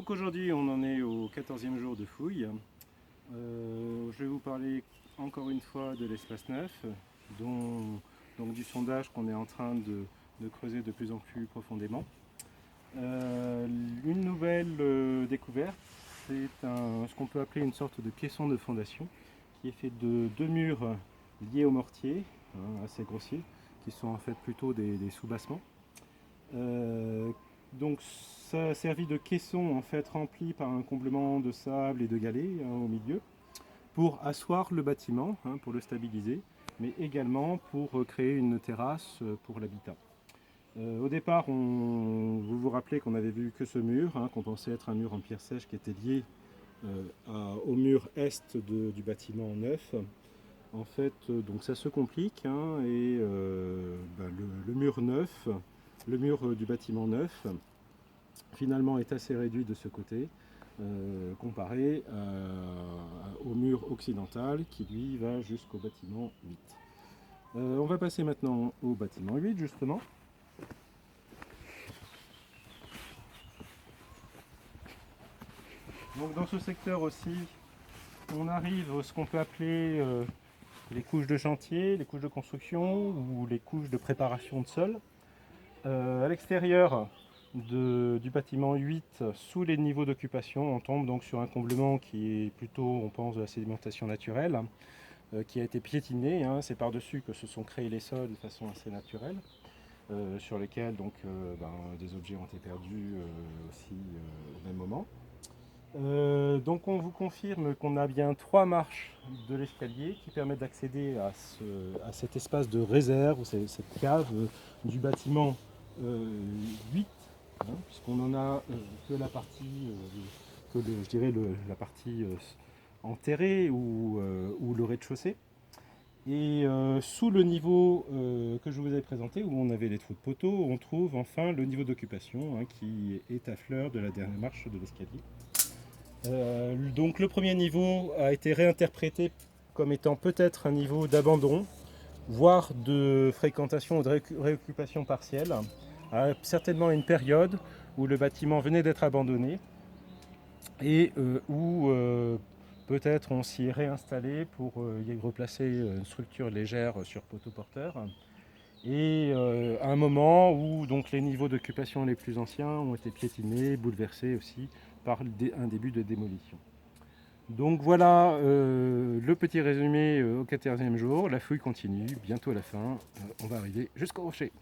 Donc aujourd'hui on en est au 14e jour de fouille. Je vais vous parler encore une fois de l'espace neuf, donc du sondage qu'on est en train de creuser de plus en plus profondément. Une nouvelle découverte, c'est ce qu'on peut appeler une sorte de caisson de fondation qui est fait de deux murs liés au mortier, assez grossiers, qui sont en fait plutôt des sous-bassements. Donc ça a servi de caisson en fait rempli par un comblement de sable et de galets au milieu pour asseoir le bâtiment, pour le stabiliser, mais également pour créer une terrasse pour l'habitat. Au départ, vous vous rappelez qu'on avait vu que ce mur, qu'on pensait être un mur en pierre sèche qui était lié au mur est du bâtiment neuf. En fait, donc ça se complique et le mur neuf, le mur du bâtiment neuf, finalement est assez réduit de ce côté, comparé au mur occidental qui lui va jusqu'au bâtiment 8. On va passer maintenant au bâtiment 8 justement. Donc dans ce secteur aussi, on arrive à ce qu'on peut appeler les couches de chantier, les couches de construction ou les couches de préparation de sol. À l'extérieur du bâtiment 8, sous les niveaux d'occupation, on tombe donc sur un comblement qui est plutôt, on pense, de la sédimentation naturelle, qui a été piétiné. C'est par-dessus que se sont créés les sols de façon assez naturelle, sur lesquels donc, des objets ont été perdus aussi au même moment. Donc on vous confirme qu'on a bien 3 marches de l'escalier qui permettent d'accéder à cet espace de réserve, ou cette cave du bâtiment 8, puisqu'on en a que la partie, je dirais la partie enterrée ou le rez-de-chaussée. Et sous le niveau que je vous avais présenté, où on avait les trous de poteaux, on trouve enfin le niveau d'occupation qui est à fleur de la dernière marche de l'escalier. Donc le premier niveau a été réinterprété comme étant peut-être un niveau d'abandon, voire de fréquentation ou de réoccupation partielle, à certainement une période où le bâtiment venait d'être abandonné et où peut-être on s'y est réinstallé pour y replacer une structure légère sur poteau porteur. Et à un moment où donc, les niveaux d'occupation les plus anciens ont été piétinés, bouleversés aussi par un début de démolition. Donc voilà le petit résumé au 14e jour. La fouille continue, bientôt à la fin. On va arriver jusqu'au rocher.